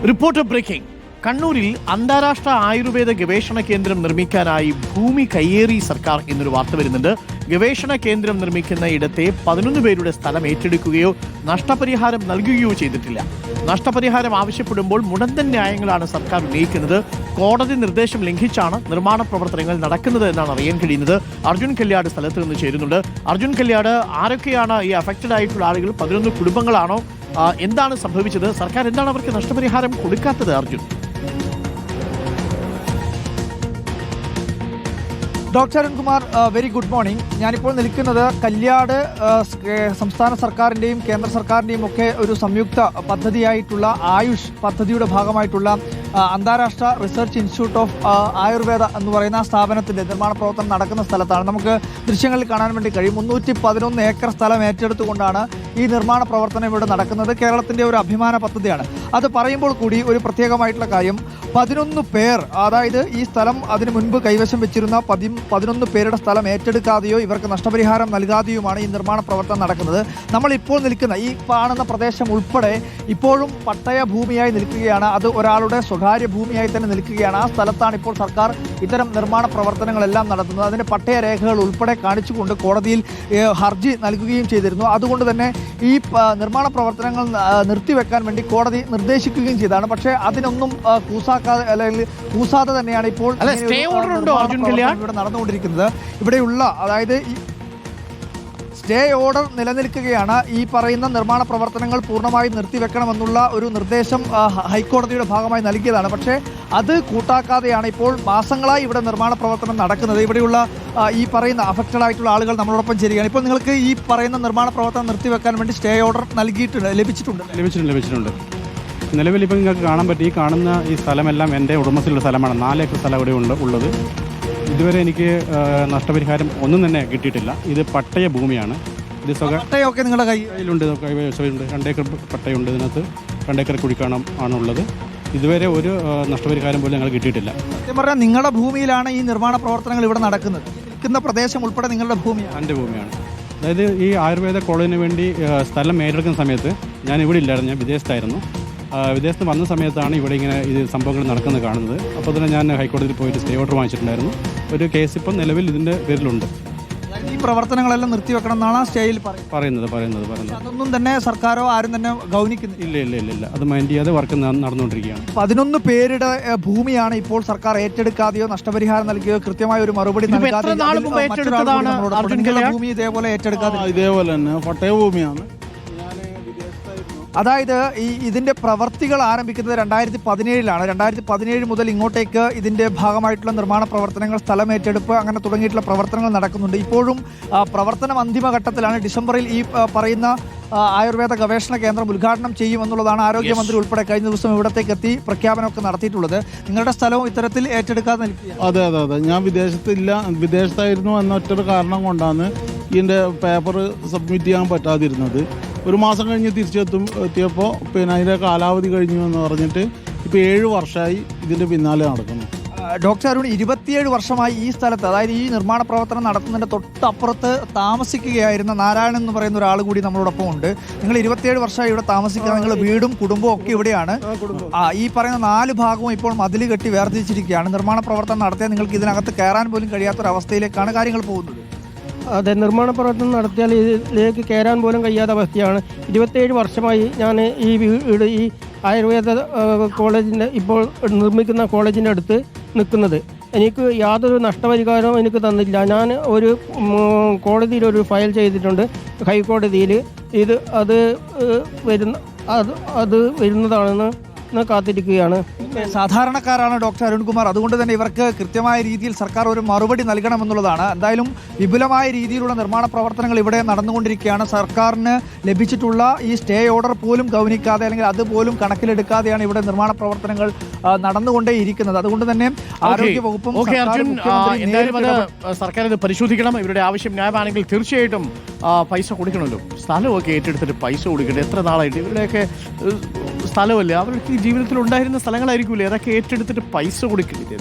Reporter breaking. കണ്ണൂരിൽ അന്താരാഷ്ട്ര ആയുർവേദ ഗവേഷണ കേന്ദ്രം നിർമ്മിക്കാനായി ഭൂമി കയ്യേറി സർക്കാർ എന്നൊരു വാർത്ത വരുന്നുണ്ട്. ഗവേഷണ കേന്ദ്രം നിർമ്മിക്കുന്ന ഇടത്തെ 11 പേരുടെ സ്ഥലം ഏറ്റെടുക്കുകയോ നഷ്ടപരിഹാരം നൽകുകയോ ചെയ്തിട്ടില്ല. നഷ്ടപരിഹാരം ആവശ്യപ്പെടുമ്പോൾ മുടന്തൻ ന്യായങ്ങളാണ് സർക്കാർ ഉന്നയിക്കുന്നത്. കോടതി നിർദ്ദേശം ലംഘിച്ചാണ് നിർമ്മാണ പ്രവർത്തനങ്ങൾ നടക്കുന്നത് എന്നാണ് അറിയാൻ കഴിയുന്നത്. അർജുൻ കല്യാട് സ്ഥലത്ത് നിന്ന് ചേരുന്നുണ്ട്. അർജുൻ കല്യാട്, ആരൊക്കെയാണ് ഈ അഫക്റ്റഡ് ആയിട്ടുള്ള ആളുകൾ? 11 കുടുംബങ്ങളാണോ? എന്താണ് സംഭവിച്ചത്? സർക്കാർ എന്താണ് അവർക്ക് നഷ്ടപരിഹാരം കൊടുക്കാത്തത്? Arjun. Doctor Arunkumar, very good morning. ഞാനിപ്പോൾ നിൽക്കുന്നത് കല്യാട് സംസ്ഥാന സർക്കാരിൻ്റെയും കേന്ദ്ര സർക്കാരിൻ്റെയും ഒക്കെ ഒരു സംയുക്ത പദ്ധതിയായിട്ടുള്ള ആയുഷ് പദ്ധതിയുടെ ഭാഗമായിട്ടുള്ള അന്താരാഷ്ട്ര റിസർച്ച് ഇൻസ്റ്റിറ്റ്യൂട്ട് ഓഫ് ആയുർവേദ എന്ന് പറയുന്ന സ്ഥാപനത്തിൻ്റെ നിർമ്മാണ പ്രവർത്തനം നടക്കുന്ന സ്ഥലത്താണ്. നമുക്ക് ദൃശ്യങ്ങളിൽ കാണാൻ വേണ്ടി കഴിയും. 311 ഏക്കർ സ്ഥലം ഏറ്റെടുത്തുകൊണ്ടാണ് ഈ നിർമ്മാണ പ്രവർത്തനം ഇവിടെ നടക്കുന്നത്. കേരളത്തിൻ്റെ ഒരു അഭിമാന പദ്ധതിയാണ്. അത് പറയുമ്പോൾ കൂടി ഒരു പ്രത്യേകമായിട്ടുള്ള കാര്യം, 11 പേർ, അതായത് ഈ സ്ഥലം അതിനു മുൻപ് കൈവശം വെച്ചിരുന്ന 11 പേരുടെ സ്ഥലം ഏറ്റെടുക്കാതെയോ ഇവർക്ക് നഷ്ടപരിഹാരം നൽകാതെയുമാണ് ഈ നിർമ്മാണ പ്രവർത്തനം നടക്കുന്നത്. നമ്മളിപ്പോൾ നിൽക്കുന്ന ഈ കാണുന്ന പ്രദേശം ഉൾപ്പെടെ ഇപ്പോഴും പട്ടയ ഭൂമിയായി നിൽക്കുകയാണ്. അത് ഒരാളുടെ സ്വകാര്യ ഭൂമിയായി തന്നെ നിൽക്കുകയാണ്. ആ സ്ഥലത്താണ് ഇപ്പോൾ സർക്കാർ ഇത്തരം നിർമ്മാണ പ്രവർത്തനങ്ങളെല്ലാം നടത്തുന്നത്. അതിൻ്റെ പട്ടയ രേഖകൾ ഉൾപ്പെടെ കാണിച്ചുകൊണ്ട് കോടതിയിൽ ഹർജി നൽകുകയും ചെയ്തിരുന്നു. അതുകൊണ്ട് തന്നെ ഈ നിർമ്മാണ പ്രവർത്തനങ്ങൾ നിർത്തിവെക്കാൻ വേണ്ടി കോടതി നിർദ്ദേശിക്കുകയും ചെയ്തതാണ്. പക്ഷേ അതിനൊന്നും കൂസാതെ തന്നെയാണ് ഇപ്പോൾ ഇവിടെ നടന്നുകൊണ്ടിരിക്കുന്നത്. ഇവിടെയുള്ള, അതായത് സ്റ്റേ ഓർഡർ നിലനിൽക്കുകയാണ്. ഈ പറയുന്ന നിർമ്മാണ പ്രവർത്തനങ്ങൾ പൂർണ്ണമായും നിർത്തിവെക്കണമെന്നുള്ള ഒരു നിർദ്ദേശം ഹൈക്കോടതിയുടെ ഭാഗമായി നൽകിയതാണ്. പക്ഷേ അത് കൂട്ടാക്കാതെയാണ് ഇപ്പോൾ മാസങ്ങളായി ഇവിടെ നിർമ്മാണ പ്രവർത്തനം നടക്കുന്നത്. ഇവിടെയുള്ള ഈ പറയുന്ന അഫക്റ്റഡ് ആയിട്ടുള്ള ആളുകൾ നമ്മളോടൊപ്പം ചേരുകയാണ്. ഇപ്പോൾ നിങ്ങൾക്ക് ഈ പറയുന്ന നിർമ്മാണ പ്രവർത്തനം നിർത്തിവെക്കാൻ വേണ്ടി സ്റ്റേ ഓർഡർ ലഭിച്ചിട്ടുണ്ട്. നിലവിൽ ഇപ്പോൾ നിങ്ങൾക്ക് കാണാൻ പറ്റും, ഈ കാണുന്ന ഈ സ്ഥലമെല്ലാം എൻ്റെ ഉടമസ്ഥയിലുള്ള സ്ഥലമാണ്. 4 ഏക്കർ സ്ഥലം ഇവിടെ ഉള്ളത്. ഇതുവരെ എനിക്ക് നഷ്ടപരിഹാരം ഒന്നും തന്നെ കിട്ടിയിട്ടില്ല. ഇത് പട്ടയ ഭൂമിയാണ്. ഇത് പട്ടയമൊക്കെ നിങ്ങളുടെ കയ്യിലുണ്ട്. 2 ഏക്കർ പട്ടയുണ്ട്. ഇതിനകത്ത് 2 ഏക്കർ കുഴിക്കണം ആണുള്ളത്. ഇതുവരെ ഒരു നഷ്ടപരിഹാരം പോലും ഞങ്ങൾ കിട്ടിയിട്ടില്ല. സത്യം പറഞ്ഞാൽ നിങ്ങളുടെ ഭൂമിയിലാണ് ഈ നിർമ്മാണ പ്രവർത്തനങ്ങൾ ഇവിടെ നടക്കുന്നത്. നിൽക്കുന്ന പ്രദേശം ഉൾപ്പെടെ നിങ്ങളുടെ ഭൂമിയാണ്. എൻ്റെ ഭൂമിയാണ്. അതായത് ഈ ആയുർവേദ കോളേജിന് വേണ്ടി സ്ഥലം ഏറ്റെടുക്കുന്ന സമയത്ത് ഞാൻ ഇവിടെ ഇല്ലായിരുന്നു, ഞാൻ വിദേശത്തായിരുന്നു. വിദേശത്ത് വന്ന സമയത്താണ് ഇവിടെ ഇങ്ങനെ ഇത് സംഭവങ്ങൾ നടക്കുന്നത് കാണുന്നത്. അപ്പോൾ തന്നെ ഞാൻ ഹൈക്കോടതിയിൽ പോയിട്ട് സ്റ്റേ ഓർഡർ വാങ്ങിച്ചിട്ടുണ്ടായിരുന്നു. ഒരു കേസ് ഇപ്പം നിലവിൽ ഇതിൻ്റെ പേരിലുണ്ട്. ഈ പ്രവർത്തനങ്ങളെല്ലാം നിർത്തിവെക്കണം എന്നാണ് സ്റ്റേയിൽ പറയുന്നത്. അതൊന്നും തന്നെ സർക്കാരോ ആരും തന്നെ ഗൗനിക്കുന്നില്ല. ഇല്ല. അത് മൈൻഡ് ചെയ്യാതെ വർക്ക് നടന്നുകൊണ്ടിരിക്കുകയാണ്. 11 പേരുടെ ഭൂമിയാണ് ഇപ്പോൾ സർക്കാർ ഏറ്റെടുക്കാതെയോ നഷ്ടപരിഹാരം നൽകിയോ കൃത്യമായ ഒരു മറുപടി നൽകാതെ ഭൂമി ഇതേപോലെ ഏറ്റെടുക്കാതെ ഇതേപോലെ തന്നെ പട്ടയ ഭൂമിയാണ്. അതായത് ഇതിൻ്റെ പ്രവർത്തികൾ ആരംഭിക്കുന്നത് 2017 2017 മുതൽ ഇങ്ങോട്ടേക്ക് ഇതിൻ്റെ ഭാഗമായിട്ടുള്ള നിർമ്മാണ പ്രവർത്തനങ്ങൾ, സ്ഥലമേറ്റെടുപ്പ്, അങ്ങനെ തുടങ്ങിയിട്ടുള്ള പ്രവർത്തനങ്ങൾ നടക്കുന്നുണ്ട്. ഇപ്പോഴും പ്രവർത്തനം അന്തിമഘട്ടത്തിലാണ്. ഡിസംബറിൽ ഈ പറയുന്ന ആയുർവേദ ഗവേഷണ കേന്ദ്രം ഉദ്ഘാടനം ചെയ്യുമെന്നുള്ളതാണ് ആരോഗ്യമന്ത്രി ഉൾപ്പെടെ കഴിഞ്ഞ ദിവസം ഇവിടത്തേക്ക് എത്തി പ്രഖ്യാപനമൊക്കെ നടത്തിയിട്ടുള്ളത്. നിങ്ങളുടെ സ്ഥലവും ഇത്തരത്തിൽ ഏറ്റെടുക്കാതെ നിൽക്കുക. അതെ. ഞാൻ വിദേശത്തായിരുന്നു എന്ന ഒറ്റൊരു കാരണം കൊണ്ടാണ് ഇതിൻ്റെ പേപ്പർ സബ്മിറ്റ് ചെയ്യാൻ പറ്റാതിരുന്നത്. ഒരു മാസം കഴിഞ്ഞ് എത്തിയപ്പോൾ അതിൻ്റെ കാലാവധി കഴിഞ്ഞു എന്ന് പറഞ്ഞിട്ട് ഇപ്പോൾ 7 വർഷമായി ഇതിൻ്റെ പിന്നാലെ നടക്കുന്നു. ഡോക്ടർ അരുൺ, 27 വർഷമായി ഈ സ്ഥലത്ത്, അതായത് ഈ നിർമ്മാണ പ്രവർത്തനം നടത്തുന്നതിൻ്റെ തൊട്ടപ്പുറത്ത് താമസിക്കുകയായിരുന്ന നാരായണൻ എന്ന് പറയുന്ന ഒരാൾ കൂടി നമ്മളോടൊപ്പം ഉണ്ട്. നിങ്ങൾ 27 വർഷമായി ഇവിടെ താമസിക്കുക. നിങ്ങൾ വീടും കുടുംബവും ഒക്കെ ഇവിടെയാണ്. ഈ പറയുന്ന 4 ഭാഗവും ഇപ്പോൾ മതിൽ കെട്ടി വേർതിരിച്ചിരിക്കുകയാണ്. നിർമ്മാണ പ്രവർത്തനം നടത്തിയാൽ നിങ്ങൾക്ക് ഇതിനകത്ത് കയറാൻ പോലും കഴിയാത്തൊരവസ്ഥയിലേക്കാണ് കാര്യങ്ങൾ പോകുന്നത്. അതെ, നിർമ്മാണ പ്രവർത്തനം നടത്തിയാൽ ഇതിലേക്ക് കയറാൻ പോലും കഴിയാത്ത അവസ്ഥയാണ്. 27 വർഷമായി ഞാൻ ഈ വീട്, ഈ ആയുർവേദ കോളേജിൻ്റെ, ഇപ്പോൾ നിർമ്മിക്കുന്ന കോളേജിൻ്റെ അടുത്ത് നിൽക്കുന്നത്. എനിക്ക് യാതൊരു നഷ്ടപരിഹാരവും എനിക്ക് തന്നില്ല. ഞാൻ ഒരു കോടതിയിൽ ഒരു ഫയൽ ചെയ്തിട്ടുണ്ട്, ഹൈക്കോടതിയിൽ. അത് വരുന്നതാണെന്ന് കാത്തിരിക്കുകയാണ്. സാധാരണക്കാരാണ് ഡോക്ടർ അരുൺകുമാർ. അതുകൊണ്ട് തന്നെ ഇവർക്ക് കൃത്യമായ രീതിയിൽ സർക്കാർ ഒരു മറുപടി നൽകണമെന്നുള്ളതാണ്. എന്തായാലും വിപുലമായ രീതിയിലുള്ള നിർമ്മാണ പ്രവർത്തനങ്ങൾ ഇവിടെ നടന്നുകൊണ്ടിരിക്കുകയാണ്. സർക്കാരിന് ലഭിച്ചിട്ടുള്ള ഈ സ്റ്റേ ഓർഡർ പോലും ഗൗനിക്കാതെ, അല്ലെങ്കിൽ അതുപോലും കണക്കിലെടുക്കാതെയാണ് ഇവിടെ നിർമ്മാണ പ്രവർത്തനങ്ങൾ നടന്നുകൊണ്ടേയിരിക്കുന്നത്. അതുകൊണ്ട് തന്നെ ആരോഗ്യ വകുപ്പും സർക്കാർ ഇത് പരിശോധിക്കണം. ഇവരുടെ ആവശ്യം ന്യായമാണെങ്കിൽ തീർച്ചയായിട്ടും പൈസ കൊടുക്കണമല്ലോ. സ്ഥലമൊക്കെ ഏറ്റെടുത്തിട്ട് പൈസ കൊടുക്കട്ടെ. എത്ര നാളായിട്ട് ഇവരുടെയൊക്കെ സ്ഥലമല്ലേ, അവർക്ക് ജീവിതത്തിൽ ഉണ്ടായിരുന്ന സ്ഥലങ്ങളായിരിക്കൂലേ, അതൊക്കെ ഏറ്റെടുത്തിട്ട് പൈസ കൊടുക്കില്ല.